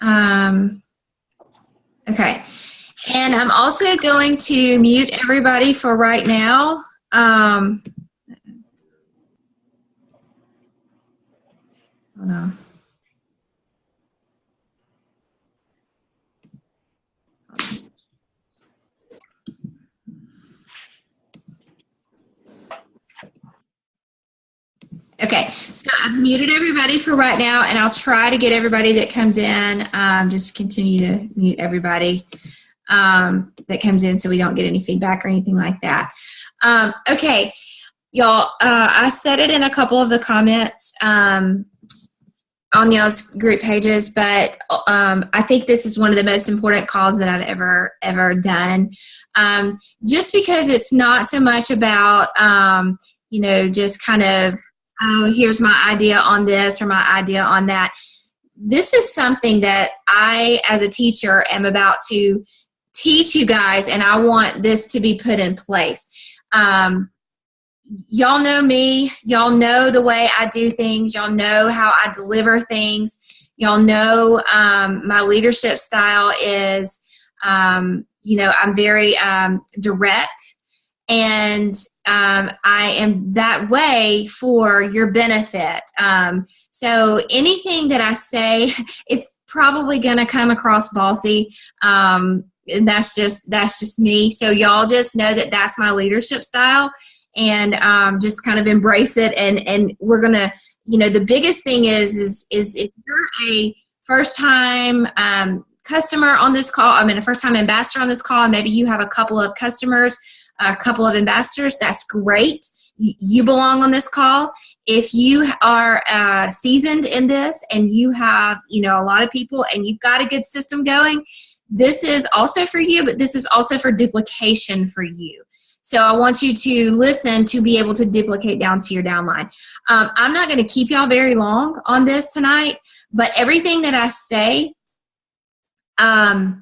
Um, okay. And I'm also going to mute everybody for right now. Hold on. Okay, so I've muted everybody for right now, and I'll try to get everybody that comes in, just continue to mute everybody that comes in so we don't get any feedback or anything like that. Okay, y'all, I said it in a couple of the comments on y'all's group pages, but I think this is one of the most important calls that I've ever done. Just because it's not so much about, just kind of, oh, here's my idea on this or my idea on that. This is something that I, as a teacher, am about to teach you guys, and I want this to be put in place. Y'all know me. Y'all know the way I do things. Y'all know how I deliver things. Y'all know my leadership style is, I'm very direct. And I am that way for your benefit. So anything that I say, it's probably going to come across bossy. And that's just me. So y'all just know that that's my leadership style, and just kind of embrace it. And we're going to, the biggest thing is if you're a first time customer on this call, a first time ambassador on this call, and maybe you have a couple of customers, a couple of ambassadors, that's great. You belong on this call. If you are seasoned in this and you have, a lot of people and you've got a good system going, this is also for you, but this is also for duplication for you. So I want you to listen to be able to duplicate down to your downline. I'm not going to keep y'all very long on this tonight, but everything that I say, I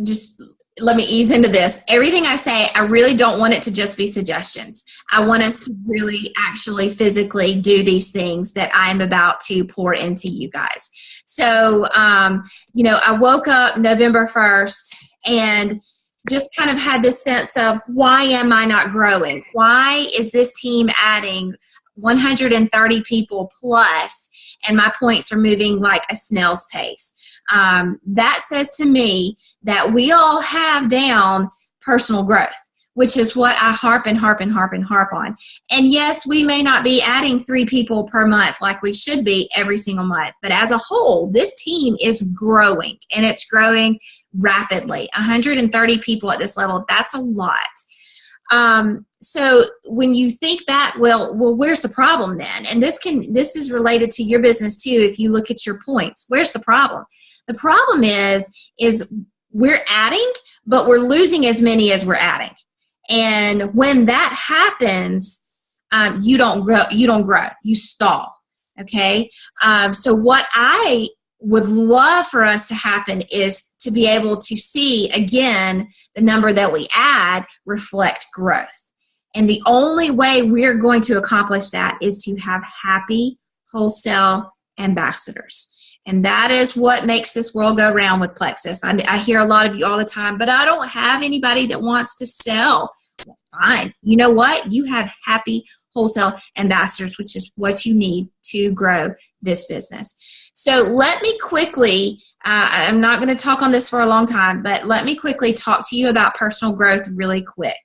just let me ease into this. Everything I say, I really don't want it to just be suggestions. I want us to really actually physically do these things that I'm about to pour into you guys. So, I woke up November 1st and just kind of had this sense of, why am I not growing? Why is this team adding 130 people plus and my points are moving like a snail's pace? That says to me that we all have down personal growth, which is what I harp on. And yes, we may not be adding 3 people per month like we should be every single month, but as a whole, this team is growing, and it's growing rapidly. 130 people at this level, that's a lot. So when you think back, well, where's the problem then? And this is related to your business too. If you look at your points, where's the problem? The problem is we're adding, but we're losing as many as we're adding. And when that happens, you don't grow, you stall. Okay. So what I would love for us to happen is to be able to see again the number that we add reflect growth. And the only way we're going to accomplish that is to have happy wholesale ambassadors. And that is what makes this world go round with Plexus. I hear a lot of you all the time, but I don't have anybody that wants to sell. Well, fine. You know what? You have happy wholesale ambassadors, which is what you need to grow this business. So let me quickly, I'm not going to talk on this for a long time, but let me quickly talk to you about personal growth really quick.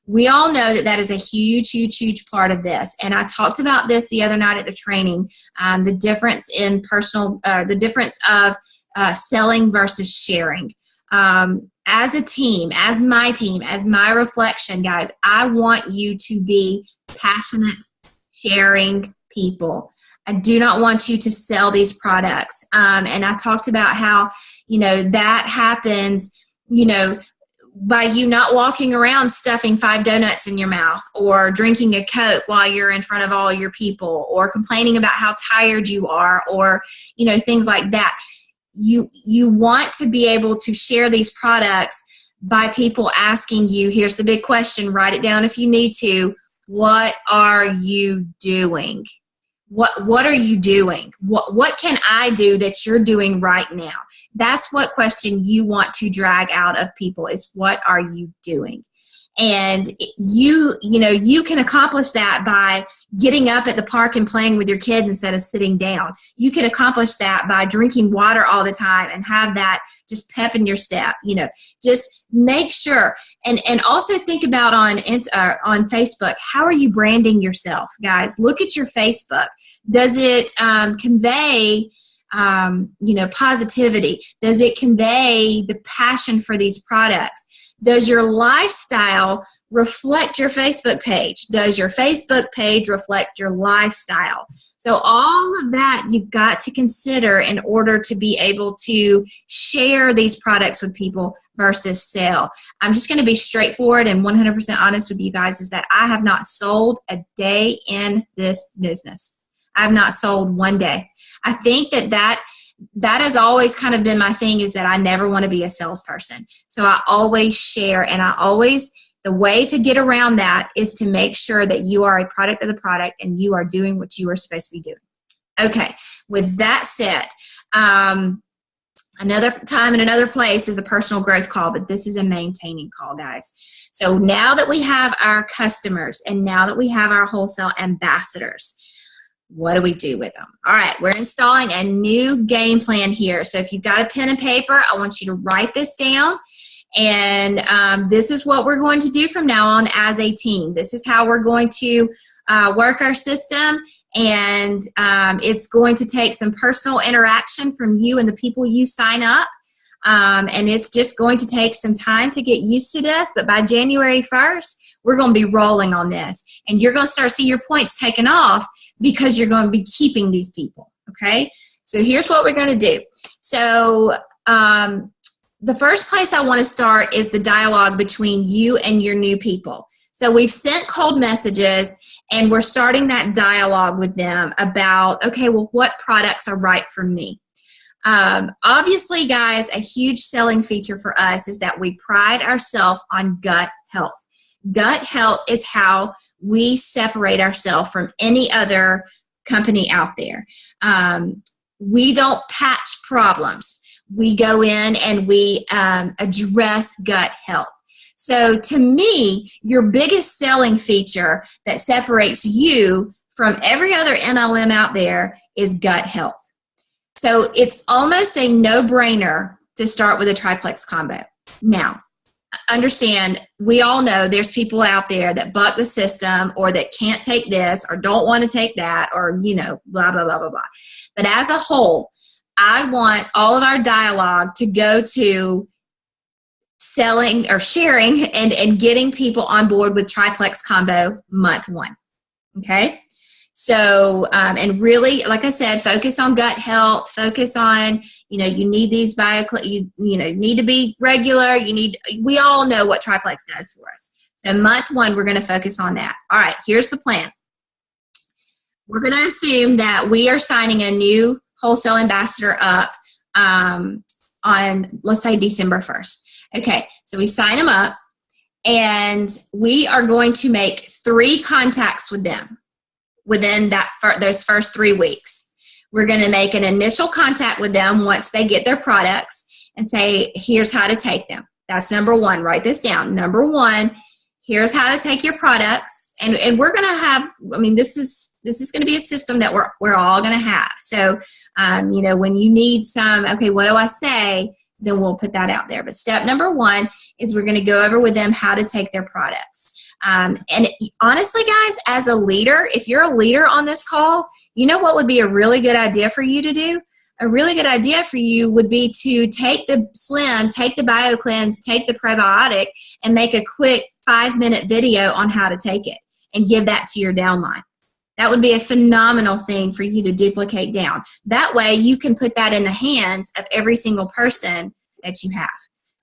We all know that is a huge part of this. And I talked about this the other night at the training, the difference in the difference of selling versus sharing. As a team, as my reflection, guys, I want you to be passionate, sharing people. I do not want you to sell these products. And I talked about how, that happens, by you not walking around stuffing 5 donuts in your mouth or drinking a Coke while you're in front of all your people or complaining about how tired you are or, things like that. You want to be able to share these products by people asking you, here's the big question, write it down if you need to, what are you doing? What are you doing? What can I do that you're doing right now? That's what question you want to drag out of people, is what are you doing? And you can accomplish that by getting up at the park and playing with your kids instead of sitting down. You can accomplish that by drinking water all the time and have that just pep in your step. Just make sure. And also think about on Facebook, how are you branding yourself, guys? Look at your Facebook. Does it convey positivity? Does it convey the passion for these products? Does your lifestyle reflect your Facebook page? Does your Facebook page reflect your lifestyle? So all of that you've got to consider in order to be able to share these products with people versus sell. I'm just going to be straightforward and 100% honest with you guys, is that I have not sold a day in this business. I have not sold one day. I think that has always kind of been my thing, is that I never want to be a salesperson. So I always share, and the way to get around that is to make sure that you are a product of the product and you are doing what you are supposed to be doing. Okay, with that said, another time and another place is a personal growth call, but this is a maintaining call, guys. So now that we have our customers and now that we have our wholesale ambassadors, what do we do with them? All right, we're installing a new game plan here. So if you've got a pen and paper, I want you to write this down. And this is what we're going to do from now on as a team. This is how we're going to work our system. And it's going to take some personal interaction from you and the people you sign up. And it's just going to take some time to get used to this. But by January 1st, we're going to be rolling on this. And you're going to start to see your points taken off because you're going to be keeping these people. Okay? So here's what we're going to do. So the first place I want to start is the dialogue between you and your new people. So we've sent cold messages, and we're starting that dialogue with them about, okay, well, what products are right for me? Obviously, guys, a huge selling feature for us is that we pride ourselves on gut health. Gut health is how we separate ourselves from any other company out there. We don't patch problems. We go in and we address gut health. So to me, your biggest selling feature that separates you from every other MLM out there is gut health. So it's almost a no-brainer to start with a triplex combo. Now, understand, we all know there's people out there that buck the system, or that can't take this, or don't want to take that, or, blah, blah, blah, blah, blah. But as a whole, I want all of our dialogue to go to selling or sharing and getting people on board with triplex combo month 1. Okay? So, and really, like I said, focus on gut health, focus on, you need these you need to be regular. We all know what triplex does for us. So month 1, we're going to focus on that. All right, here's the plan. We're going to assume that we are signing a new wholesale ambassador up on, let's say, December 1st. Okay, so we sign them up, and we are going to make 3 contacts with them within those first 3 weeks. We're going to make an initial contact with them once they get their products and say, here's how to take them. That's number 1. Write this down. Number 1, here's how to take your products. And we're going to have, this is going to be a system that we're all going to have. So, when you need some, okay, what do I say? Then we'll put that out there. But step number 1 is we're going to go over with them how to take their products. And honestly, guys, as a leader, if you're a leader on this call, you know what would be a really good idea for you to do? A really good idea for you would be to take the Slim, take the BioCleanse, take the probiotic, and make a quick 5-minute video on how to take it and give that to your downline. That would be a phenomenal thing for you to duplicate down. That way you can put that in the hands of every single person that you have.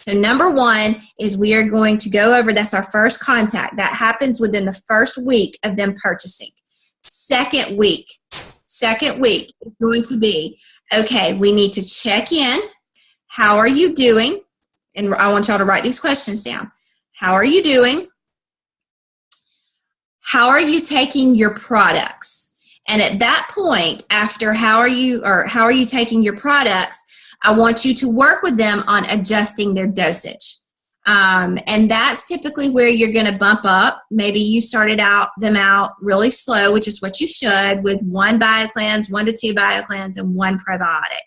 So number 1 is we are going to go over, that's our first contact. That happens within the first week of them purchasing. Second week is going to be, okay, we need to check in. How are you doing? And I want y'all to write these questions down. How are you doing? How are you taking your products? And at that point, after how are you taking your products, I want you to work with them on adjusting their dosage. And that's typically where you're going to bump up. Maybe you started them out really slow, which is what you should, with 1 BioCleanse, 1 to 2 BioCleanse, and 1 probiotic.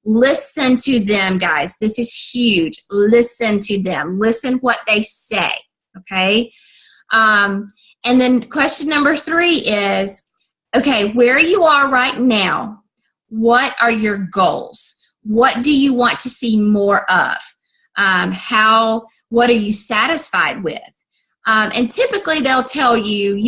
Listen to them, guys. This is huge. Listen to them. Listen what they say, okay? And then question number 3 is, okay, where you are right now, what are your goals? What do you want to see more of? What are you satisfied with? And typically they'll tell you,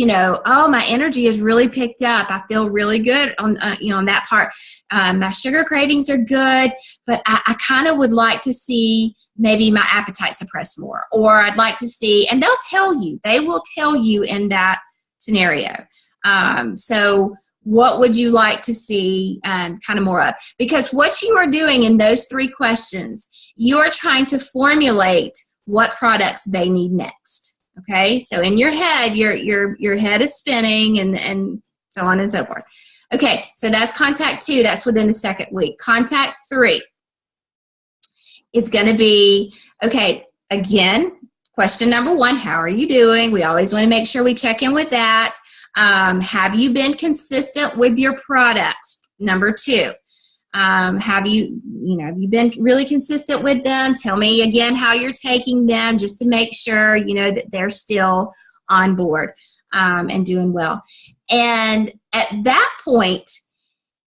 oh, my energy is really picked up. I feel really good on that part. My sugar cravings are good, but I kind of would like to see maybe my appetite suppressed more, or I'd like to see, and they will tell you in that scenario. So what would you like to see kind of more of? Because what you are doing in those 3 questions, you're trying to formulate what products they need next. Okay, so in your head, your head is spinning and so on and so forth. Okay, so that's contact 2. That's within the 2nd week. Contact 3 is going to be, okay, again, question number 1, how are you doing? We always want to make sure we check in with that. Have you been consistent with your products? Number 2. Have you been really consistent with them? Tell me again how you're taking them, just to make sure, that they're still on board, and doing well. And at that point,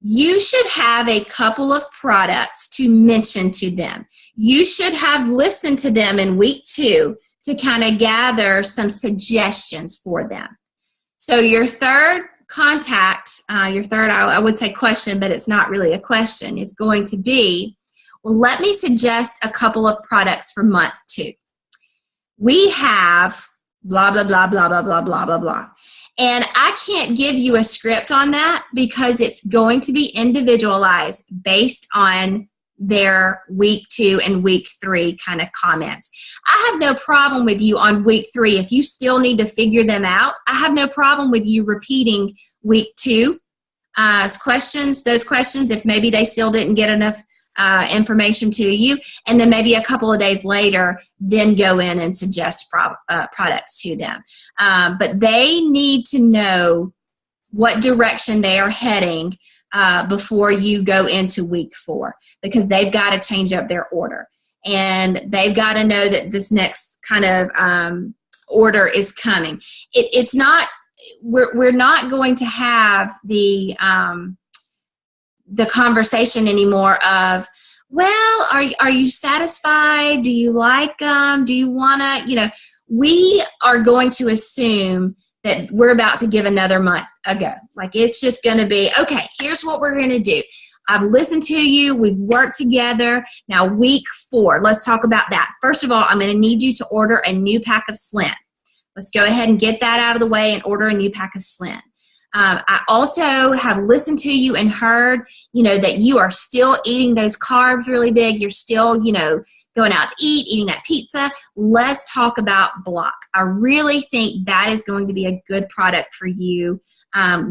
you should have a couple of products to mention to them. You should have listened to them in week 2 to kind of gather some suggestions for them. So your third contact, I would say question, but it's not really a question, is going to be, well, let me suggest a couple of products for month 2. We have blah, blah, blah, blah, blah, blah, blah, blah, blah. And I can't give you a script on that because it's going to be individualized based on their week 2 and week 3 kind of comments. I have no problem with you on week 3. If you still need to figure them out, I have no problem with you repeating week 2 questions, those questions, if maybe they still didn't get enough information to you, and then maybe a couple of days later, then go in and suggest products to them. But they need to know what direction they are heading before you go into week 4, because they've got to change up their order. And they've got to know that this next kind of order is coming. It's not, we're not going to have the conversation anymore of, well, are you satisfied? Do you like them? Do you want to, we are going to assume that we're about to give another month a go. Like, it's just going to be, okay, here's what we're going to do. I've listened to you. We've worked together. Now, week 4, let's talk about that. First of all, I'm going to need you to order a new pack of Slin. Let's go ahead and get that out of the way and order a new pack of Slin. I also have listened to you and heard, that you are still eating those carbs really big. You're still, going out to eat, eating that pizza. Let's talk about Block. I really think that is going to be a good product for you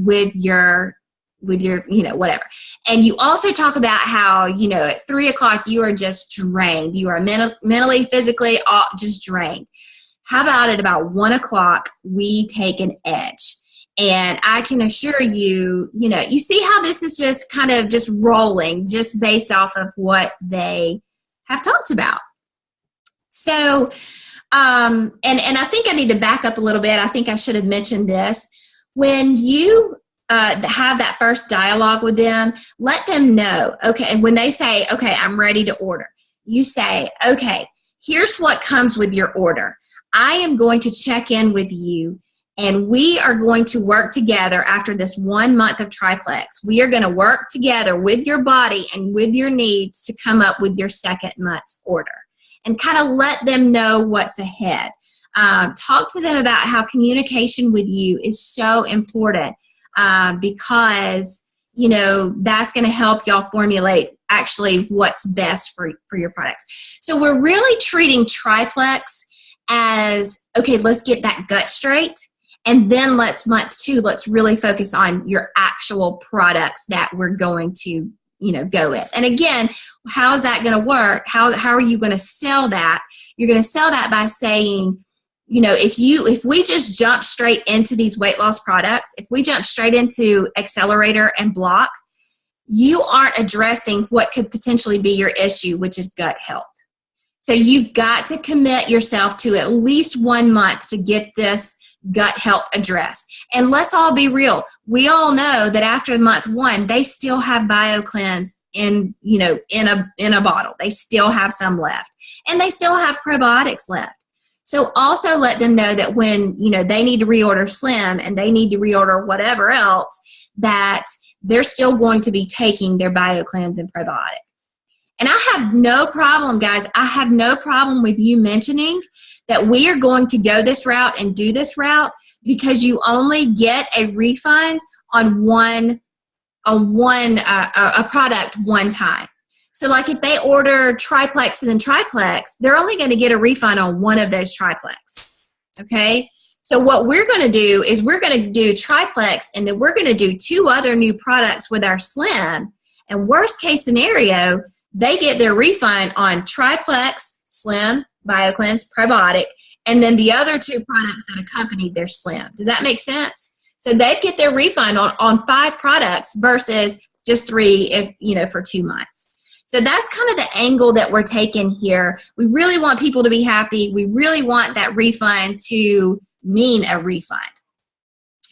with your whatever. And you also talk about how, at 3 o'clock, you are just drained. You are mentally, physically, all just drained. How about at about 1 o'clock, we take an edge? And I can assure you, you see how this is just kind of just rolling just based off of what they have talked about. So, and I think I need to back up a little bit. I think I should have mentioned this. When you have that first dialogue with them, let them know, okay, when they say, okay, I'm ready to order, you say, okay, here's what comes with your order. I am going to check in with you, and we are going to work together after this 1 month of Triplex. We are going to work together with your body and with your needs to come up with your 2nd month's order, and kind of let them know what's ahead. Talk to them about how communication with you is so important, because, that's going to help y'all formulate actually what's best for your products. So we're really treating Triplex as, okay, let's get that gut straight. And then month 2, let's really focus on your actual products that we're going to, go with. And again, how is that going to work? How are you going to sell that? You're going to sell that by saying, if we just jump straight into these weight loss products, if we jump straight into Accelerator and Block, you aren't addressing what could potentially be your issue, which is gut health. So you've got to commit yourself to at least 1 month to get this gut health addressed. And let's all be real. We all know that after month 1, they still have BioCleanse in a bottle. They still have some left. And they still have probiotics left. So also let them know that when, they need to reorder Slim and they need to reorder whatever else, that they're still going to be taking their BioCleanse and probiotic. And I have no problem, guys, I have no problem with you mentioning that we are going to go this route and do this route because you only get a refund on a product one time. So like if they order triplex and then triplex, they're only going to get a refund on one of those triplex. Okay? So what we're going to do is we're going to do triplex and then we're going to do 2 other new products with our Slim. And worst case scenario, they get their refund on triplex, Slim, BioCleanse, probiotic, and then the other 2 products that accompany their Slim. Does that make sense? So they get their refund on 5 products versus just 3 for 2 months. So that's kind of the angle that we're taking here. We really want people to be happy. We really want that refund to mean a refund.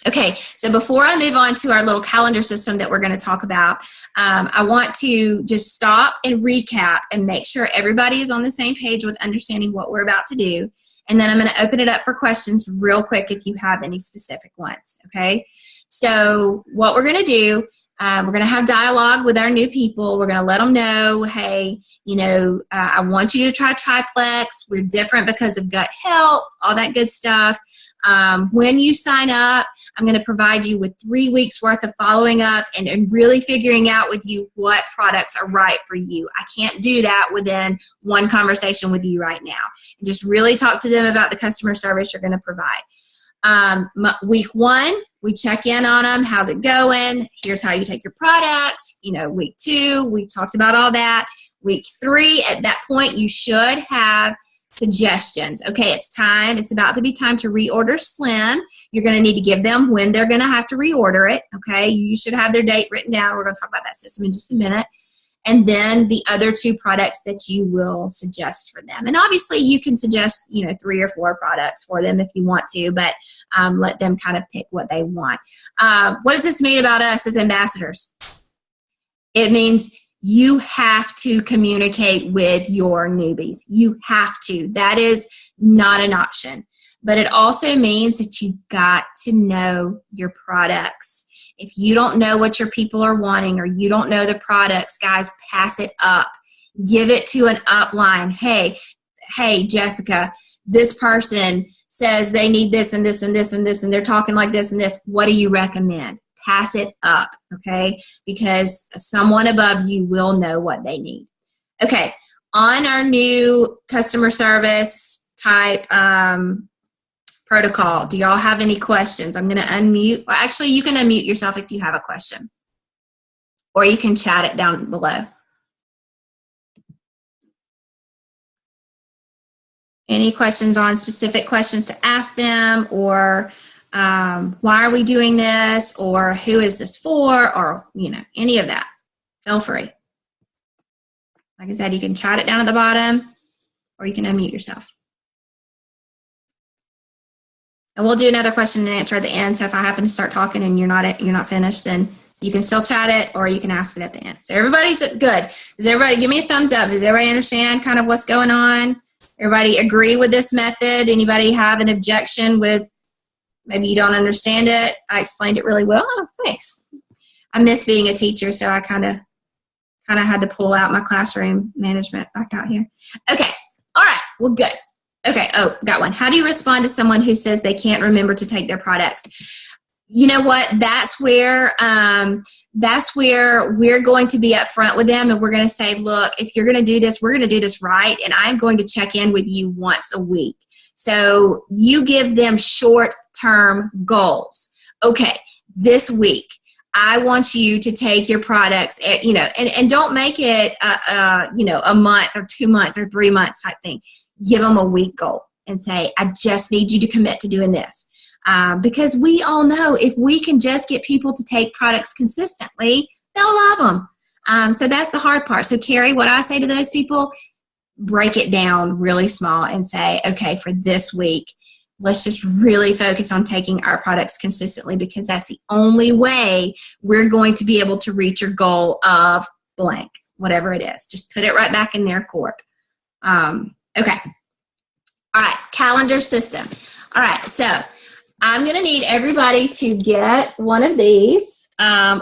Okay, so before I move on to our little calendar system that we're going to talk about, I want to just stop and recap and make sure everybody is on the same page with understanding what we're about to do. And then I'm going to open it up for questions real quick if you have any specific ones, okay? So what we're going to do, we're going to have dialogue with our new people. We're going to let them know, hey, I want you to try triplex. We're different because of gut health, all that good stuff. When you sign up, I'm going to provide you with 3 weeks worth of following up and really figuring out with you what products are right for you. I can't do that within one conversation with you right now. Just really talk to them about the customer service you're going to provide. Week 1, we check in on them. How's it going? Here's how you take your products. Week 2, we talked about all that. Week 3, at that point, you should have suggestions. Okay, it's time. It's about to be time to reorder Slim. You're going to need to give them when they're going to have to reorder it. Okay, you should have their date written down. We're going to talk about that system in just a minute. And then the other 2 products that you will suggest for them. And obviously you can suggest, 3 or 4 products for them if you want to, but let them kind of pick what they want. What does this mean about us as ambassadors? It means you have to communicate with your newbies. You have to. That is not an option. But it also means that you've got to know your products. If you don't know what your people are wanting or you don't know the products, guys, pass it up. Give it to an upline. Hey, Jessica, this person says they need this and this and this and this, and they're talking like this and this. What do you recommend? Pass it up, okay? Because someone above you will know what they need. Okay, on our new customer service type protocol, do y'all have any questions? I'm going to unmute. Well, actually, you can unmute yourself if you have a question. Or you can chat it down below. Any questions on specific questions to ask them, or why are we doing this, or who is this for, or any of that? Feel free. Like I said, you can chat it down at the bottom, or you can unmute yourself. And we'll do another question and answer at the end. So if I happen to start talking and you're not finished, then you can still chat it, or you can ask it at the end. So everybody's good. Does everybody give me a thumbs up? Does everybody understand kind of what's going on? Everybody agree with this method? Anybody have an objection with maybe you don't understand it? I explained it really well. Oh, thanks. I miss being a teacher, so I kind of had to pull out my classroom management back out here. Okay. All right. Well, good. Okay. Oh, got one. How do you respond to someone who says they can't remember to take their products? You know what? That's where we're going to be upfront with them, and we're going to say, look, if you're going to do this, we're going to do this right, and I'm going to check in with you once a week. So you give them short-term goals. Okay, this week, I want you to take your products, and don't make it, a month or 2 months or 3 months type thing. Give them a week goal and say, I just need you to commit to doing this. Because we all know if we can just get people to take products consistently, they'll love them. So that's the hard part. So Carrie, what I say to those people, break it down really small and say, okay, for this week, let's just really focus on taking our products consistently, because that's the only way we're going to be able to reach your goal of blank, whatever it is. Just put it right back in their court. Okay. All right, calendar system. All right, so I'm going to need everybody to get one of these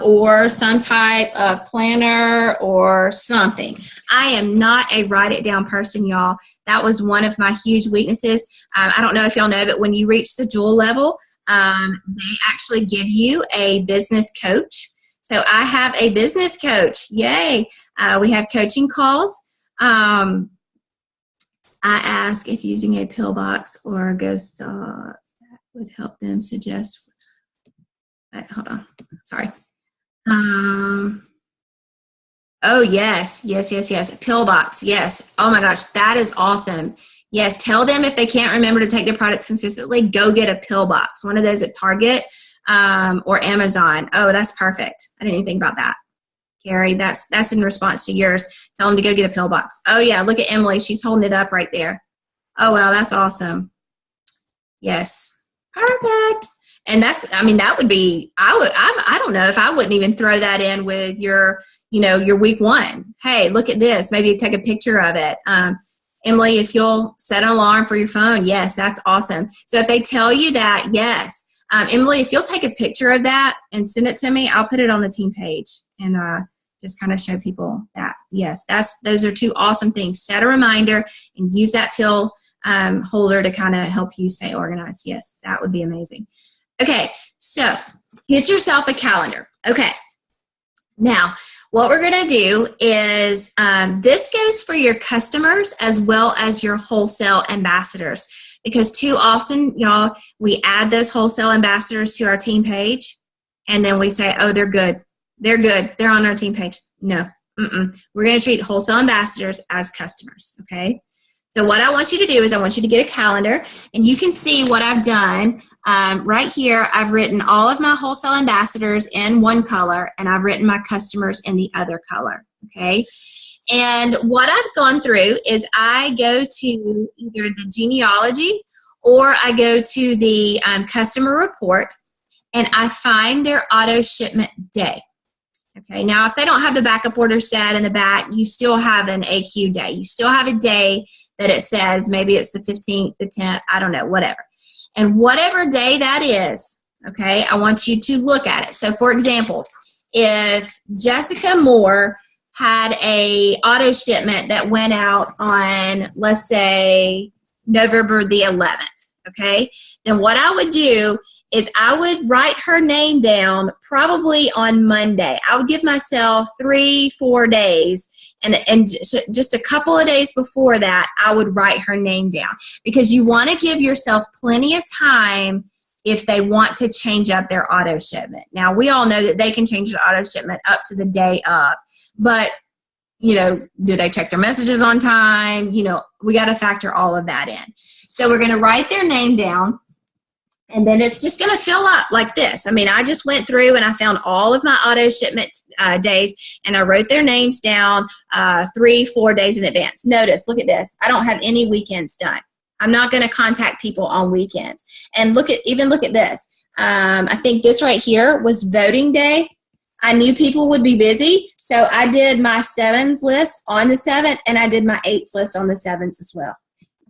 or some type of planner or something. I am not a write it down person, y'all. That was one of my huge weaknesses. I don't know if y'all know, but when you reach the Jewel level, they actually give you a business coach. So I have a business coach. Yay. We have coaching calls. I ask if using a pillbox or a ghost dogs that would help them suggest. Hold on. Sorry. Oh, yes. Pillbox. Yes. Oh, my gosh. That is awesome. Yes. Tell them if they can't remember to take their products consistently, go get a pillbox. One of those at Target or Amazon. Oh, that's perfect. I didn't even think about that. Carrie, that's in response to yours. Tell them to go get a pillbox. Oh, yeah. Look at Emily. She's holding it up right there. Oh, wow. That's awesome. Yes. Perfect. And that would be, I don't know if I wouldn't even throw that in with your week one. Hey, look at this. Maybe take a picture of it. Emily, if you'll set an alarm for your phone. Yes, that's awesome. So if they tell you that, yes. Emily, if you'll take a picture of that and send it to me, I'll put it on the team page and just kind of show people that. Yes, those are two awesome things. Set a reminder and use that pill holder to kind of help you stay organized. Yes, that would be amazing. Okay, so get yourself a calendar. Okay, now what we're going to do is this goes for your customers as well as your wholesale ambassadors, because too often, y'all, we add those wholesale ambassadors to our team page and then we say, oh, they're good. They're good. They're on our team page. No, we're going to treat wholesale ambassadors as customers, okay? So what I want you to do is I want you to get a calendar, and you can see what I've done. Right here, I've written all of my wholesale ambassadors in one color, and I've written my customers in the other color, okay? And what I've gone through is I go to either the genealogy or I go to the customer report, and I find their auto shipment day. Okay, now if they don't have the backup order set in the back, you still have an AQ day. You still have a day that it says, maybe it's the 15th, the 10th, I don't know, whatever. And whatever day that is, okay, I want you to look at it. So for example, if Jessica Moore had a auto shipment that went out on, let's say, November the 11th, okay, then what I would do is I would write her name down probably on Monday. I would give myself 3-4 days, and just a couple of days before that, I would write her name down, because you want to give yourself plenty of time if they want to change up their auto shipment. Now, we all know that they can change the auto shipment up to the day of, but, do they check their messages on time? We got to factor all of that in. So we're going to write their name down. And then it's just going to fill up like this. I mean, I just went through and I found all of my auto shipment days, and I wrote their names down 3-4 days in advance. Notice, look at this. I don't have any weekends done. I'm not going to contact people on weekends. And look at this. I think this right here was voting day. I knew people would be busy, so I did my 7s list on the 7th, and I did my 8s list on the 7th as well.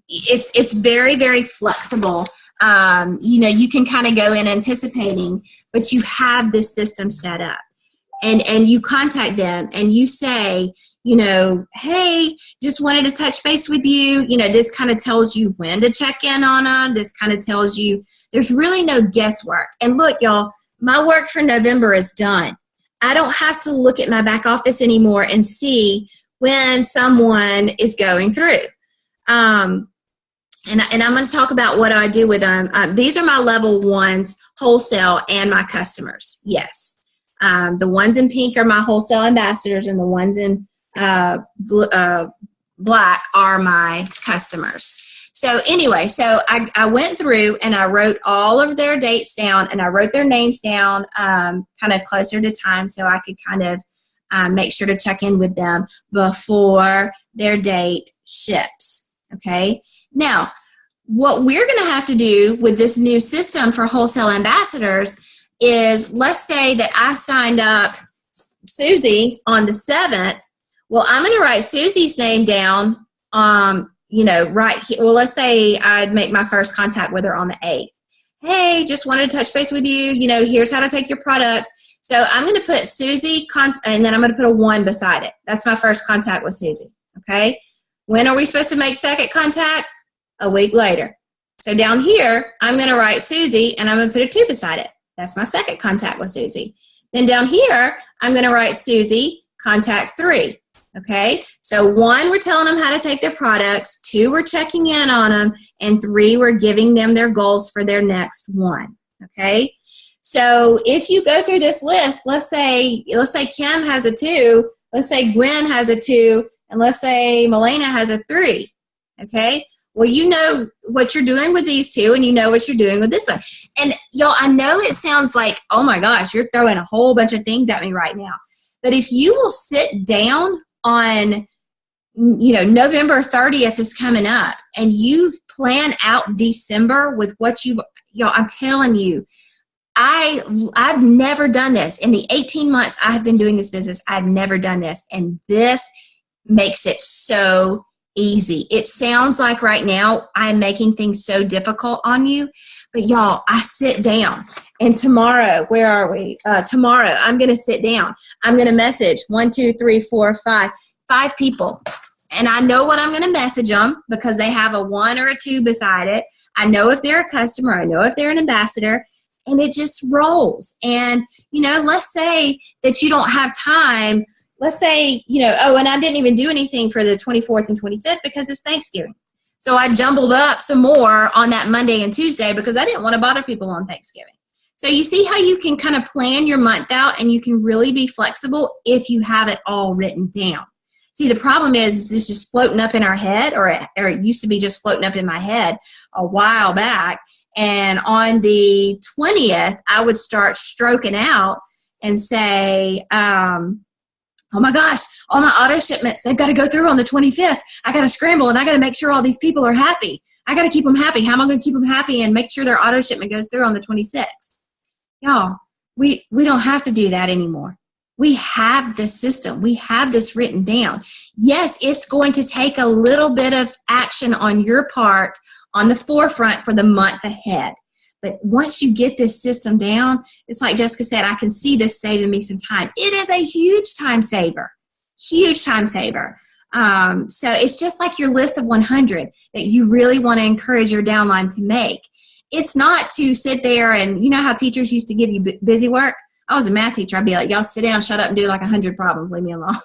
It's very, very flexible. You can kind of go in anticipating, but you have this system set up, and you contact them and you say, hey, just wanted to touch base with you. This kind of tells you when to check in on them. This kind of tells you there's really no guesswork. And look, y'all, my work for November is done. I don't have to look at my back office anymore and see when someone is going through. And I'm going to talk about what I do with them. These are my level ones, wholesale, and my customers. Yes. The ones in pink are my wholesale ambassadors, and the ones in black are my customers. So anyway, so I went through and I wrote all of their dates down, and I wrote their names down kind of closer to time so I could kind of make sure to check in with them before their date ships. Okay. Now, what we're going to have to do with this new system for wholesale ambassadors is, let's say that I signed up Susie on the 7th. Well, I'm going to write Susie's name down, right here. Well, let's say I'd make my first contact with her on the 8th. Hey, just wanted to touch base with you. Here's how to take your products. So I'm going to put Susie, and then I'm going to put a 1 beside it. That's my first contact with Susie. Okay. When are we supposed to make second contact? A week later. So down here, I'm going to write Susie, and I'm going to put a 2 beside it. That's my second contact with Susie. Then down here, I'm going to write Susie, contact 3. Okay, so 1, we're telling them how to take their products. 2, we're checking in on them. And 3, we're giving them their goals for their next one. Okay, so if you go through this list, let's say Kim has a 2, let's say Gwen has a 2, and let's say Melena has a 3. Okay, well, you know what you're doing with these 2, and you know what you're doing with this one. And y'all, I know it sounds like, oh my gosh, you're throwing a whole bunch of things at me right now. But if you will sit down on, November 30th is coming up, and you plan out December with what I'm telling you, I've never done this. In the 18 months I have been doing this business, I've never done this. And this makes it so easy. It sounds like right now I'm making things so difficult on you, but y'all, I sit down, and tomorrow, where are we? Tomorrow, I'm going to sit down. I'm going to message 5 people, and I know what I'm going to message them because they have a 1 or a 2 beside it. I know if they're a customer. I know if they're an ambassador, and it just rolls. And, let's say that you don't have time. Let's say, and I didn't even do anything for the 24th and 25th because it's Thanksgiving. So I jumbled up some more on that Monday and Tuesday because I didn't want to bother people on Thanksgiving. So you see how you can kind of plan your month out, and you can really be flexible if you have it all written down. See, the problem is it's just floating up in our head, or it used to be just floating up in my head a while back. And on the 20th, I would start stroking out and say, oh my gosh, all my auto shipments, they've got to go through on the 25th. I got to scramble, and I got to make sure all these people are happy. I got to keep them happy. How am I going to keep them happy and make sure their auto shipment goes through on the 26th? Y'all, we don't have to do that anymore. We have the system. We have this written down. Yes, it's going to take a little bit of action on your part on the forefront for the month ahead. But once you get this system down, it's like Jessica said, I can see this saving me some time. It is a huge time saver, huge time saver. So it's just like your list of 100 that you really want to encourage your downline to make. It's not to sit there and, you know how teachers used to give you busy work? I was a math teacher. I'd be like, y'all sit down, shut up, and do like 100 problems. Leave me alone.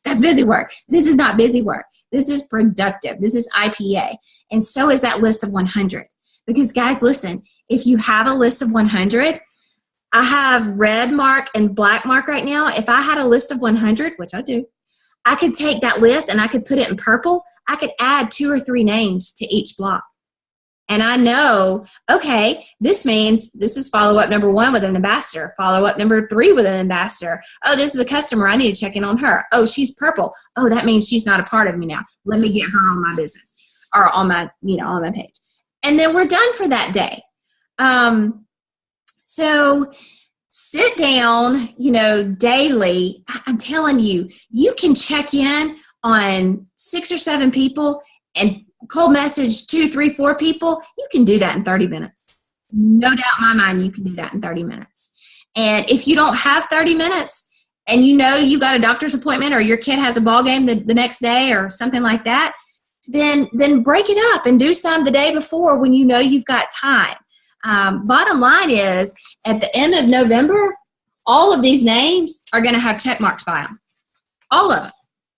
That's busy work. This is not busy work. This is productive. This is IPA. And so is that list of 100. Because guys, listen, if you have a list of 100, I have red mark and black mark right now. If I had a list of 100, which I do, I could take that list and I could put it in purple. I could add 2 or 3 names to each block. And I know, okay, this means this is follow-up number 1 with an ambassador, follow-up number 3 with an ambassador. Oh, this is a customer. I need to check in on her. Oh, she's purple. Oh, that means she's not a part of me now. Let me get her on my business or on my, on my page. And then we're done for that day. So sit down, daily. I'm telling you, you can check in on 6 or 7 people and cold message 2, 3, 4 people. You can do that in 30 minutes. No doubt in my mind, you can do that in 30 minutes. And if you don't have 30 minutes and you got a doctor's appointment or your kid has a ball game the next day or something like that, then break it up and do some the day before when you've got time. Bottom line is, at the end of November, all of these names are going to have check marks by them. All of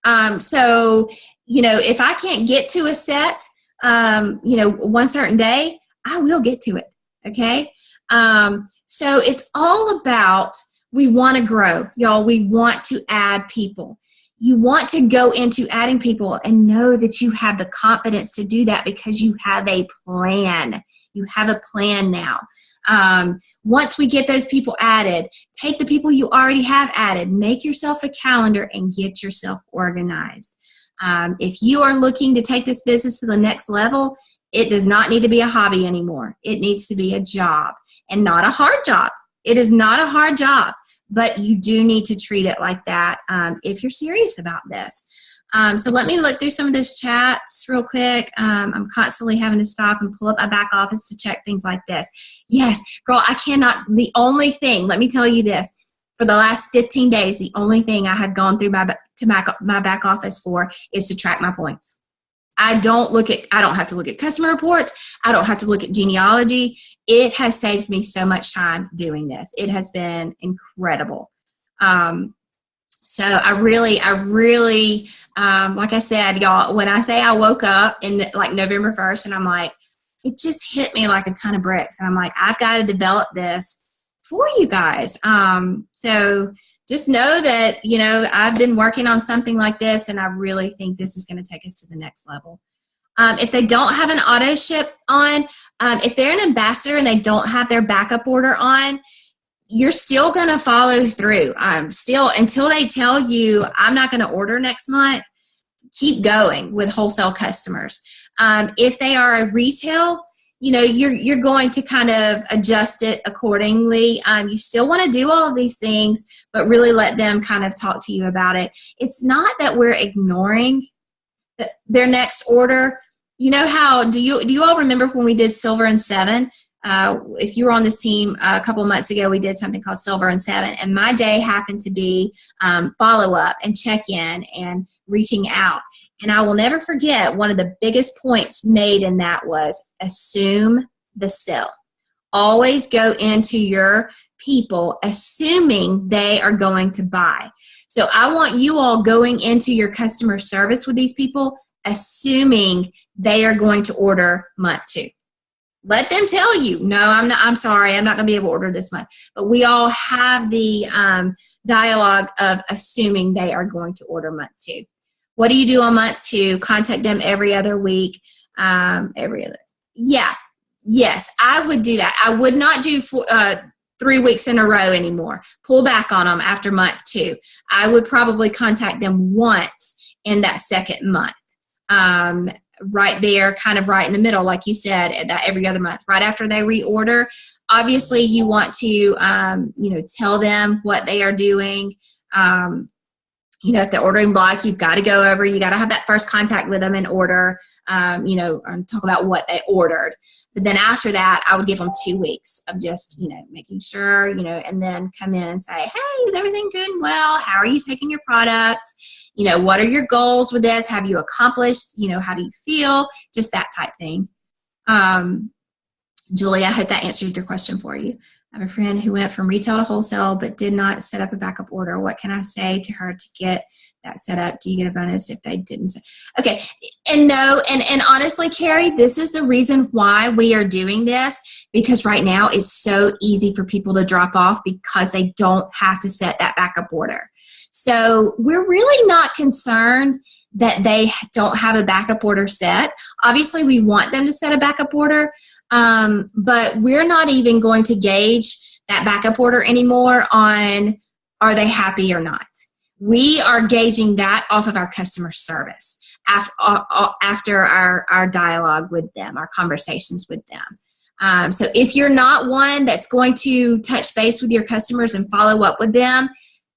them. So, if I can't get to a set one certain day, I will get to it. Okay. So it's all about, we want to grow, y'all. We want to add people. You want to go into adding people and know that you have the confidence to do that because you have a plan. You have a plan now. Once we get those people added, take the people you already have added, make yourself a calendar and get yourself organized. If you are looking to take this business to the next level, it does not need to be a hobby anymore. It needs to be a job, and not a hard job. It is not a hard job, but you do need to treat it like that if you're serious about this. So let me look through some of these chats real quick. I'm constantly having to stop and pull up my back office to check things like this. Yes, girl, I cannot. The only thing, let me tell you this, for the last 15 days, the only thing I had gone through my back office for is to track my points. I don't have to look at customer reports. I don't have to look at genealogy. It has saved me so much time doing this. It has been incredible. So I really, like I said, y'all, when I say I woke up in like November 1st and I'm like, it just hit me like a ton of bricks. And I'm like, I've got to develop this for you guys. So just know that, I've been working on something like this, and I really think this is going to take us to the next level. If they don't have an auto ship on, if they're an ambassador and they don't have their backup order on, you're still going to follow through. Still, until they tell you, I'm not going to order next month, keep going with wholesale customers. If they are a retail, you're going to kind of adjust it accordingly. You still want to do all of these things, but really let them kind of talk to you about it. It's not that we're ignoring their next order. Do you all remember when we did Silver and 7? If you were on this team a couple of months ago, we did something called Silver and 7, and my day happened to be follow-up and check-in and reaching out. And I will never forget, one of the biggest points made in that was assume the sell. Always go into your people assuming they are going to buy. So I want you all going into your customer service with these people assuming they are going to order month 2. Let them tell you, no, I'm sorry, I'm not going to be able to order this month. But we all have the dialogue of assuming they are going to order month 2. What do you do on month 2? Contact them every other week. Yes, I would do that. I would not do 3 weeks in a row anymore. Pull back on them after month 2. I would probably contact them once in that second month. Right there, kind of right in the middle, like you said, that every other month, right after they reorder. Obviously, you want to, tell them what they are doing. If they're ordering block, you've got to go over, you got to have that first contact with them and order, and talk about what they ordered. But then after that, I would give them 2 weeks of just, making sure, and then come in and say, hey, is everything doing well? How are you taking your products? What are your goals with this? Have you accomplished? How do you feel? Just that type thing. Julie, I hope that answered your question for you. I have a friend who went from retail to wholesale but did not set up a backup order. What can I say to her to get that set up? Do you get a bonus if they didn't? Okay. And no, and honestly, Carrie, this is the reason why we are doing this, because right now it's so easy for people to drop off because they don't have to set that backup order. So we're really not concerned that they don't have a backup order set. Obviously, we want them to set a backup order, but we're not even going to gauge that backup order anymore on are they happy or not. We are gauging that off of our customer service after our dialogue with them, our conversations with them. So if you're not one that's going to touch base with your customers and follow up with them,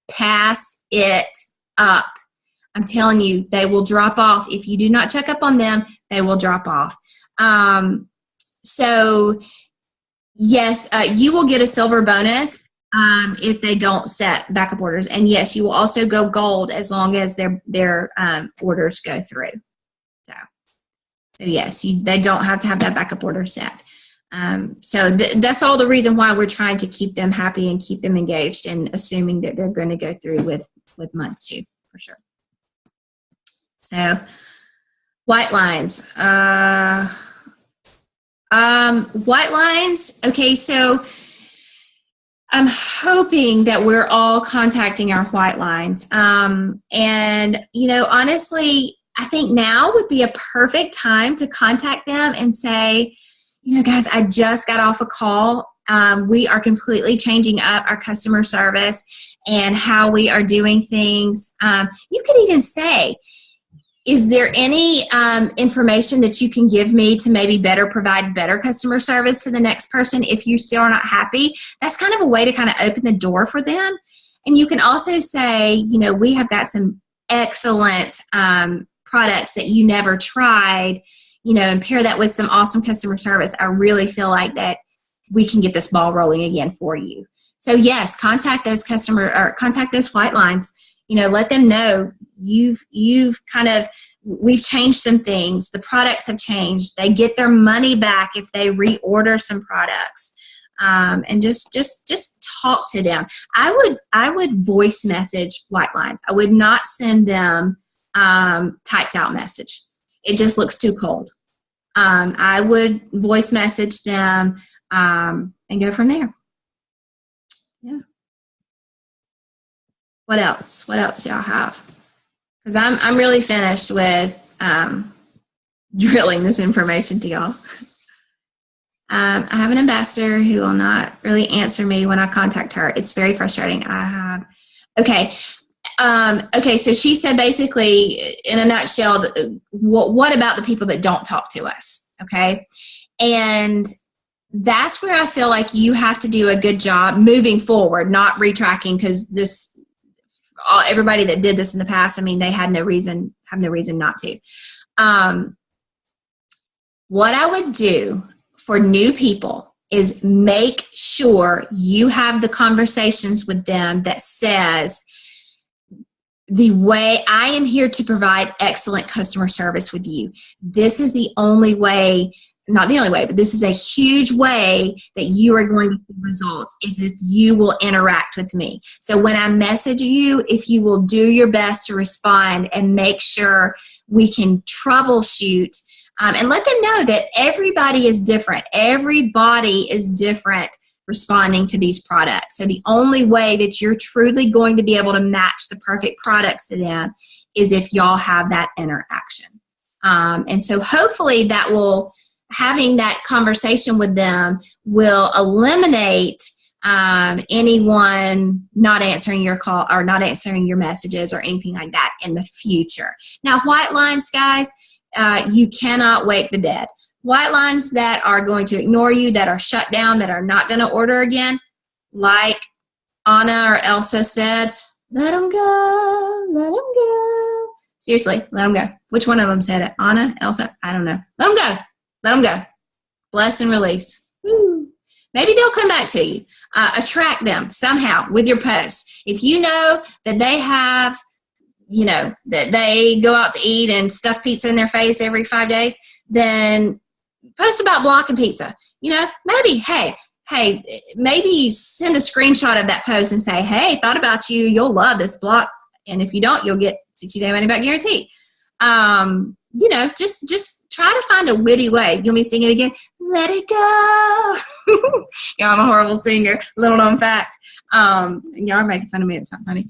pass it up. I'm telling you, they will drop off. If you do not check up on them, they will drop off. So yes, you will get a silver bonus if they don't set backup orders. And yes, you will also go gold as long as their orders go through. So yes, they don't have to have that backup order set. So that's all the reason why we're trying to keep them happy and keep them engaged and assuming that they're going to go through with month 2 for sure. So, White lines. White lines. Okay, so I'm hoping that we're all contacting our white lines. And, honestly, I think now would be a perfect time to contact them and say, guys, I just got off a call. We are completely changing up our customer service and how we are doing things. You could even say, is there any information that you can give me to maybe provide better customer service to the next person if you still are not happy? That's kind of a way to kind of open the door for them. And you can also say, we have got some excellent products that you never tried, and pair that with some awesome customer service. I really feel like that we can get this ball rolling again for you. So yes, contact those white lines. Let them know we've changed some things. The products have changed. They get their money back if they reorder some products. And just talk to them. I would voice message white lines. I would not send them typed out message. It just looks too cold. I would voice message them and go from there. Yeah. What else? What else do y'all have? Because I'm really finished with drilling this information to y'all. I have an ambassador who will not really answer me when I contact her. It's very frustrating. Okay, so she said basically, in a nutshell, what about the people that don't talk to us, okay? And that's where I feel like you have to do a good job moving forward, not retracking, because everybody that did this in the past, they have no reason not to. What I would do for new people is make sure you have the conversations with them that says, the way I am here to provide excellent customer service with you. This is the only way, not the only way, but this is a huge way that you are going to see results, is if you will interact with me. So when I message you, if you will do your best to respond and make sure we can troubleshoot, and let them know that everybody is different. Everybody is different responding to these products. So the only way that you're truly going to be able to match the perfect products to them is if y'all have that interaction. And so hopefully having that conversation with them will eliminate anyone not answering your call or not answering your messages or anything like that in the future. Now, white lines, guys, you cannot wake the dead. White lines that are going to ignore you, that are shut down, that are not going to order again, like Anna or Elsa said, let them go, let them go. Seriously, let them go. Which one of them said it? Anna, Elsa? I don't know. Let them go. Let them go. Bless and release. Woo. Maybe they'll come back to you. Attract them somehow with your posts. If you know that they have, that they go out to eat and stuff pizza in their face every 5 days, then post about blocking pizza. Maybe, maybe send a screenshot of that post and say, hey, thought about you. You'll love this block. And if you don't, you'll get 60-day money back guarantee. Just try to find a witty way. You want me to sing it again? Let it go. I'm a horrible singer. Little known fact. Y'all are making fun of me. It's not funny.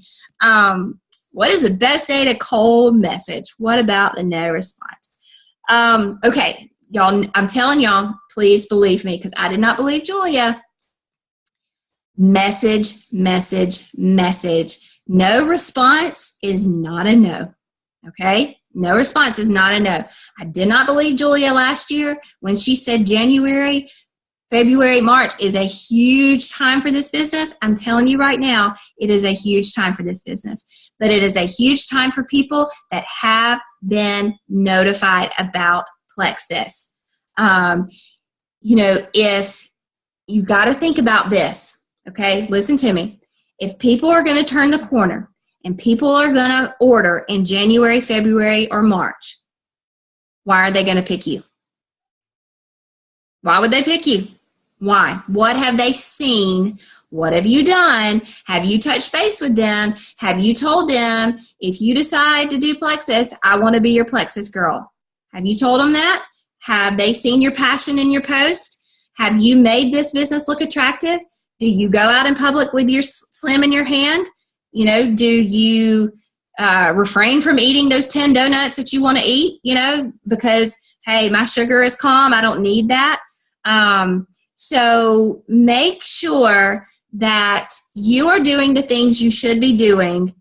What is the best day to cold message? What about the no response? Okay, y'all, I'm telling y'all, please believe me, because I did not believe Julia. Message, message, message. No response is not a no. Okay? No response is not a no. I did not believe Julia last year when she said January, February, March is a huge time for this business. I'm telling you right now, it is a huge time for this business. But it is a huge time for people that have been notified about Plexus. If you got to think about this, okay? Listen to me. If people are going to turn the corner and people are going to order in January, February, or March, why are they going to pick you? Why would they pick you? Why? What have they seen? What have you done? Have you touched base with them? Have you told them, if you decide to do Plexus, I want to be your Plexus girl? Have you told them that? Have they seen your passion in your post? Have you made this business look attractive? Do you go out in public with your slim in your hand? You know, do you refrain from eating those 10 donuts that you want to eat, you know, because, hey, my sugar is calm. I don't need that. So make sure that you are doing the things you should be doing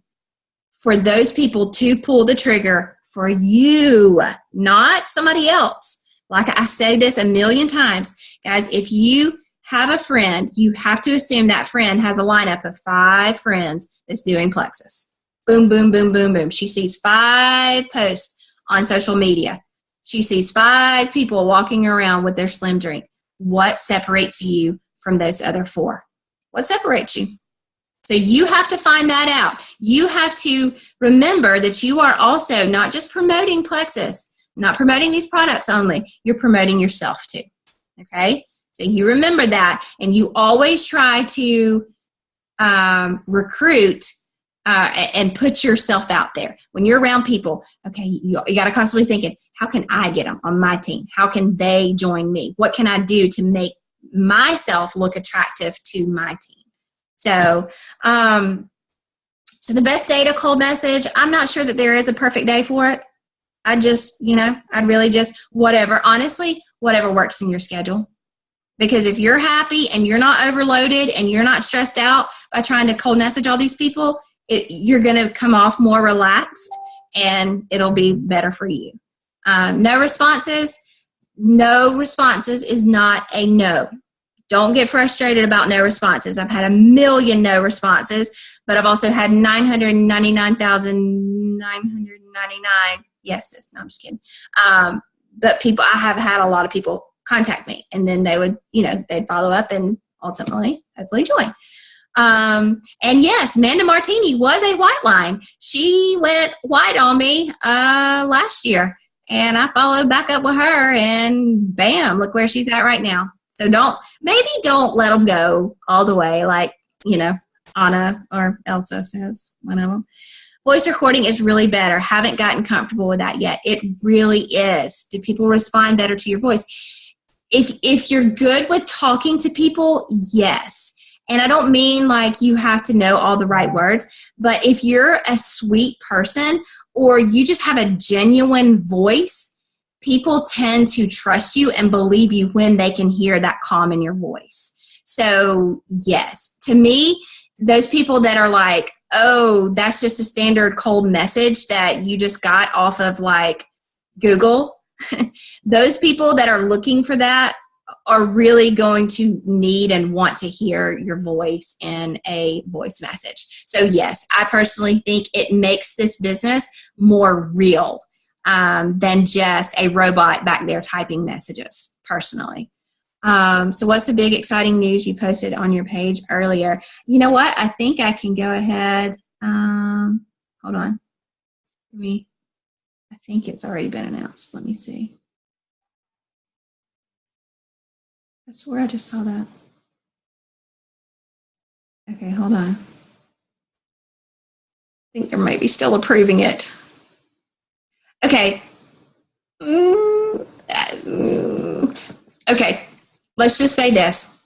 for those people to pull the trigger for you, not somebody else. Like I say this a million times, guys, if you have a friend, you have to assume that friend has a lineup of 5 friends that's doing Plexus. Boom, boom, boom, boom, boom. She sees 5 posts on social media. She sees 5 people walking around with their slim drink. What separates you from those other 4? What separates you? So you have to find that out. You have to remember that you are also not just promoting Plexus, not promoting these products only. You're promoting yourself too. Okay? So you remember that, and you always try to recruit and put yourself out there. When you're around people, okay, you got to constantly thinking, how can I get them on my team? How can they join me? What can I do to make myself look attractive to my team? So, so the best day to cold message, I'm not sure that there is a perfect day for it. I just, I'd really just, whatever, honestly, whatever works in your schedule. Because if you're happy and you're not overloaded and you're not stressed out by trying to cold message all these people, you're going to come off more relaxed and it'll be better for you. No responses is not a no. Don't get frustrated about no responses. I've had 1 million no responses, but I've also had 999,999 yeses. No, I'm just kidding. But I have had a lot of people contact me, and then they would, they'd follow up and ultimately, hopefully join. And yes, Manda Martini was a white line. She went white on me last year, and I followed back up with her, and bam, look where she's at right now. So don't let them go all the way, like, Anna or Elsa says, one of them. Voice recording is really better. Haven't gotten comfortable with that yet. It really is. Do people respond better to your voice? If you're good with talking to people, yes. And I don't mean like you have to know all the right words, but if you're a sweet person or you just have a genuine voice, people tend to trust you and believe you when they can hear that calm in your voice. So yes, to me, those people that are like, oh, that's just a standard cold message that you just got off of like Google, those people that are looking for that are really going to need and want to hear your voice in a voice message. So yes, I personally think it makes this business more real than just a robot back there typing messages, personally. So what's the big exciting news you posted on your page earlier? You know what? I think I can go ahead. Hold on. I think it's already been announced. Let me see. I swear I just saw that. Okay, hold on. I think they might be still approving it. Okay. Okay, let's just say this.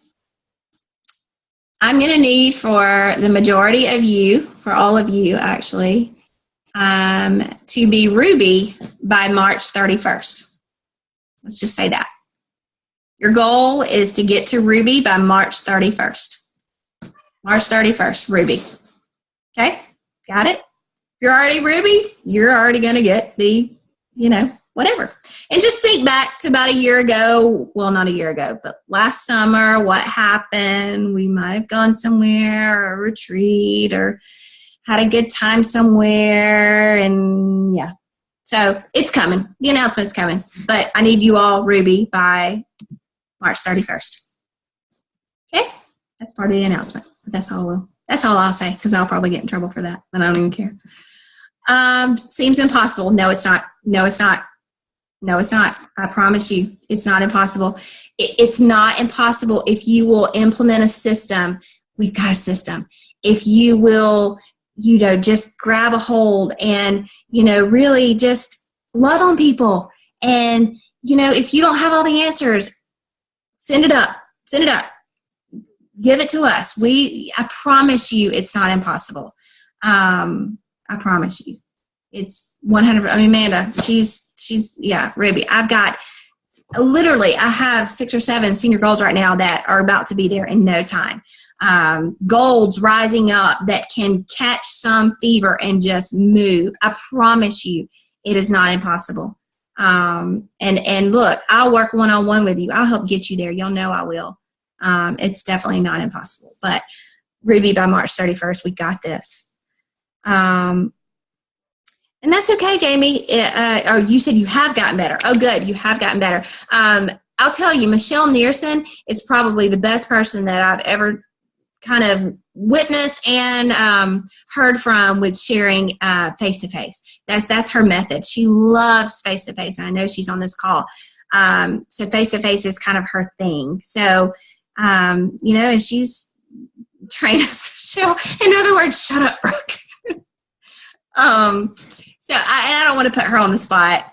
I'm going to need for the majority of you, for all of you actually, to be Ruby by March 31st. Let's just say that. Your goal is to get to Ruby by March 31st. March 31st, Ruby. Okay? Got it? If you're already Ruby, you're already going to get the, whatever. And just think back to about a year ago. Well, not a year ago, but last summer, what happened? We might have gone somewhere, or a retreat, or had a good time somewhere. And yeah. So it's coming. The announcement's coming. But I need you all Ruby by March 31st. Okay? That's part of the announcement. That's all I'll say, because I'll probably get in trouble for that, and I don't even care. Seems impossible. No, it's not. No, it's not. No, it's not. I promise you, it's not impossible. It's not impossible if you will implement a system. We've got a system. If you will, just grab a hold and, really just love on people And, if you don't have all the answers, send it up. Give it to us. I promise you it's not impossible. I promise you. It's 100. I mean, Amanda, she's Ruby. I have 6 or 7 senior goals right now that are about to be there in no time. Golds rising up that can catch some fever and just move. I promise you it is not impossible. And look, I'll work one-on-one with you. I'll help get you there. Y'all know I will. It's definitely not impossible, but Ruby, by March 31st, we got this. And that's okay, Jamie. Or you said you have gotten better. Oh, good. You have gotten better. I'll tell you, Michelle Nearson is probably the best person that I've ever kind of witnessed and heard from with sharing face-to-face. That's her method. She loves face-to-face, and I know she's on this call. So face-to-face is kind of her thing. So, and she's trained us. In other words, shut up, Brooke. So I don't want to put her on the spot,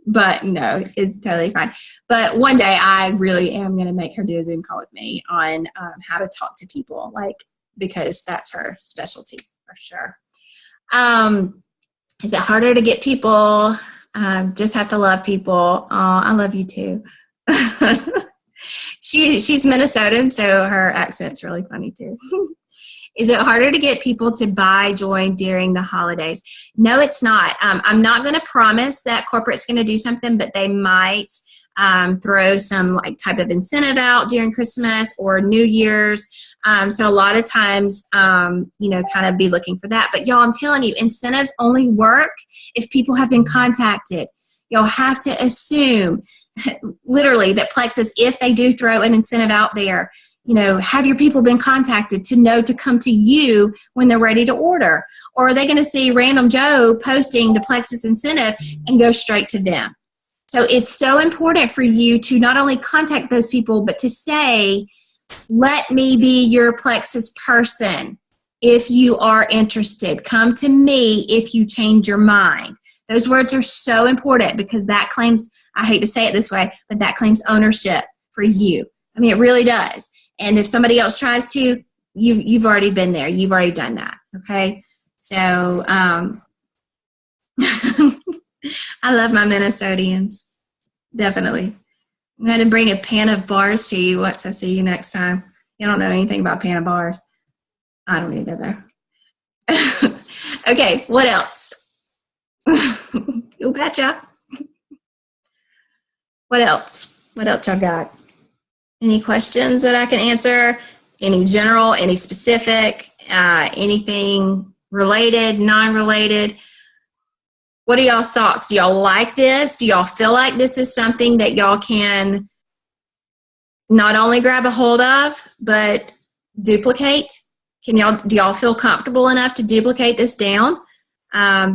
but no, it's totally fine. But one day I really am going to make her do a Zoom call with me on how to talk to people, because that's her specialty for sure. Is it harder to get people? Just have to love people. Oh, I love you too. She's Minnesotan, so her accent's really funny too. Is it harder to get people to buy join during the holidays? No, it's not. I'm not going to promise that corporate's going to do something, but they might throw some type of incentive out during Christmas or New Year's. So a lot of times, kind of be looking for that. But y'all, I'm telling you, incentives only work if people have been contacted. Y'all have to assume literally that Plexus, if they do throw an incentive out there, have your people been contacted to know to come to you when they're ready to order? Or are they going to see Random Joe posting the Plexus incentive and go straight to them? So it's so important for you to not only contact those people, but to say, let me be your Plexus person if you are interested. Come to me if you change your mind. Those words are so important because that claims, I hate to say it this way, but that claims ownership for you. I mean, it really does. And if somebody else tries to, you've already been there. You've already done that. Okay. So, I love my Minnesotians. Definitely. I'm going to bring a pan of bars to you once I see you next time. You don't know anything about pan of bars. I don't either though. Okay. What else? You betcha. What else? What else y'all got? Any questions that I can answer? Any general, any specific, anything related, non-related? What are y'all's thoughts? Do y'all like this? Do y'all feel like this is something that y'all can not only grab a hold of, but duplicate? Do y'all feel comfortable enough to duplicate this down?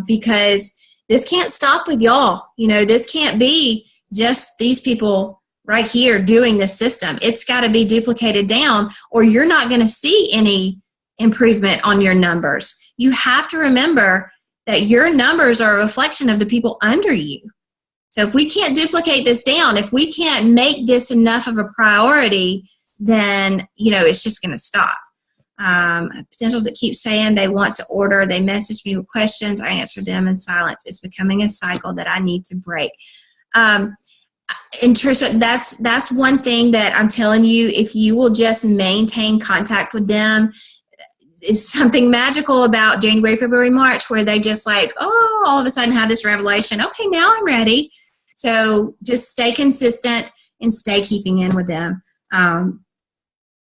Because this can't stop with y'all. This can't be just these people right here doing this system. It's got to be duplicated down or you're not going to see any improvement on your numbers. You have to remember that your numbers are a reflection of the people under you. So if we can't duplicate this down, if we can't make this enough of a priority, then, it's just going to stop. Potentials that keep saying they want to order, they message me with questions, I answer them in silence. It's becoming a cycle that I need to break. And Trisha, that's one thing that I'm telling you, if you will just maintain contact with them, is something magical about January, February, March, where they just all of a sudden have this revelation, okay, now I'm ready. So just stay consistent and stay keeping in with them.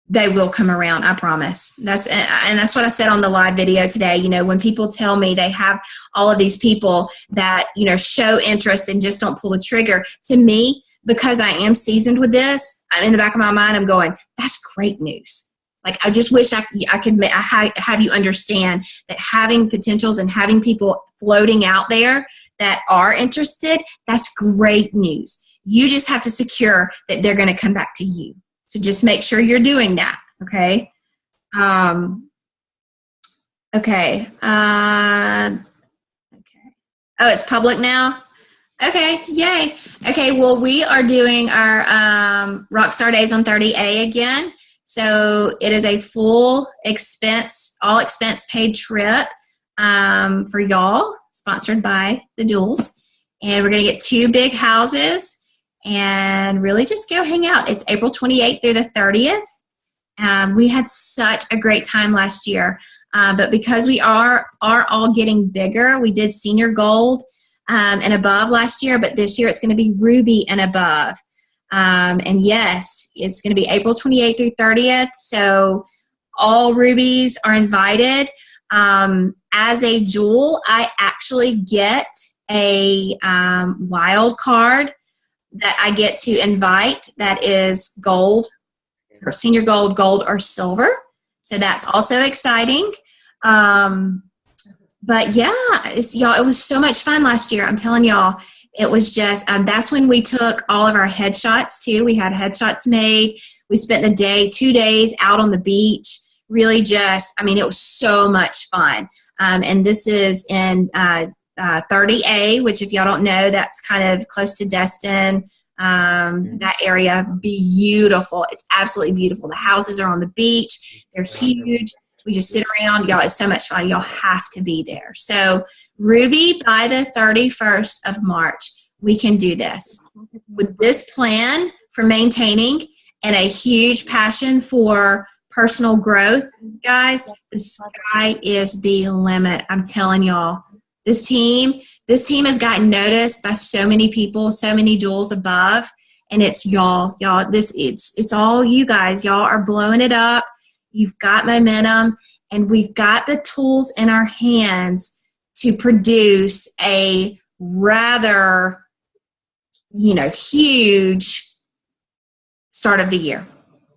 They will come around, I promise. That's what I said on the live video today. When people tell me they have all of these people that, show interest and just don't pull the trigger, to me, because I am seasoned with this, in the back of my mind, I'm going, that's great news. I just wish I could have you understand that having potentials and having people floating out there that are interested, that's great news. You just have to secure that they're going to come back to you. So just make sure you're doing that, okay? Okay. Okay. Oh, it's public now? Okay, yay. Okay, well, we are doing our Rockstar Days on 30A again. So it is a full expense, all expense paid trip for y'all, sponsored by the Jewels. And we're going to get 2 big houses and really just go hang out. It's April 28th through the 30th. We had such a great time last year. But because we are all getting bigger, we did senior gold and above last year, but this year it's going to be ruby and above. And yes, it's going to be April 28th through 30th. So all rubies are invited. As a jewel, I actually get a wild card that I get to invite that is gold or senior gold, gold, or silver. So that's also exciting. But yeah, y'all, it was so much fun last year. I'm telling y'all, it was just, that's when we took all of our headshots too. We had headshots made. We spent the day, 2 days out on the beach. Really just, I mean, it was so much fun. And this is in 30A, which if y'all don't know, that's kind of close to Destin. That area, beautiful. It's absolutely beautiful. The houses are on the beach. They're huge. We just sit around. Y'all, it's so much fun. Y'all have to be there. So Ruby, by the 31st of March, we can do this. With this plan for maintaining and a huge passion for personal growth, guys, the sky is the limit. I'm telling y'all. This team has gotten noticed by so many people, so many jewels above, and it's y'all. It's all you guys. Y'all are blowing it up. You've got momentum, and we've got the tools in our hands to produce a rather, huge start of the year.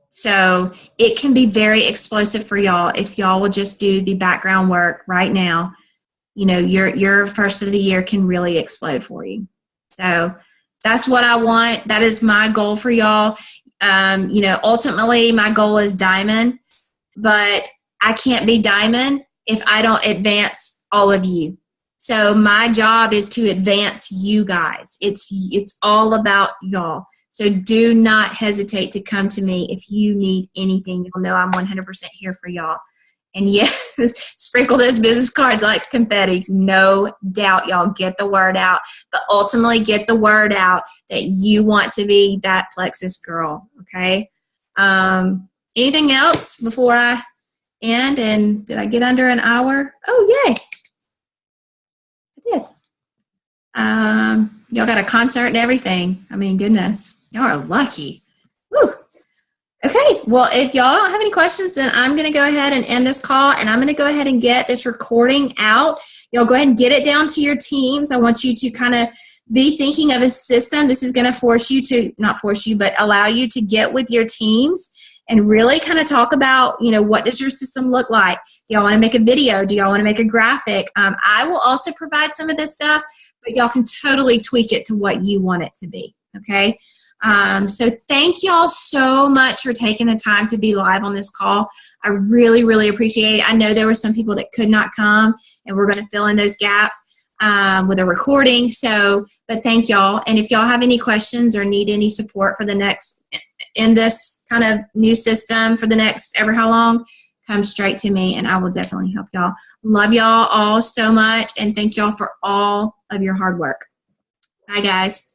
So it can be very explosive for y'all if y'all will just do the background work right now. Your first of the year can really explode for you. So that's what I want. That is my goal for y'all. Ultimately my goal is diamond, but I can't be diamond if I don't advance all of you. So my job is to advance you guys. It's all about y'all. So do not hesitate to come to me if you need anything. You'll know I'm 100% here for y'all. And yes, sprinkle those business cards like confetti. No doubt, y'all, get the word out. But ultimately, get the word out that you want to be that Plexus girl, okay? Anything else before I end? And did I get under an hour? Oh, yay. I did. Y'all got a concert and everything. I mean, goodness. Y'all are lucky. Woo. Okay, well, if y'all don't have any questions, then I'm going to go ahead and end this call, and I'm going to go ahead and get this recording out. Y'all go ahead and get it down to your teams. I want you to kind of be thinking of a system. This is going to force you to, not force you, but allow you to get with your teams and really kind of talk about, what does your system look like? Do y'all want to make a video? Do y'all want to make a graphic? I will also provide some of this stuff, but y'all can totally tweak it to what you want it to be, okay? So thank y'all so much for taking the time to be live on this call. I really, really appreciate it. I know there were some people that could not come, and we're going to fill in those gaps with a recording. But thank y'all. And if y'all have any questions or need any support for the next, in this kind of new system for the next ever how long, come straight to me and I will definitely help y'all. Love y'all all so much, and thank y'all for all of your hard work. Bye, guys.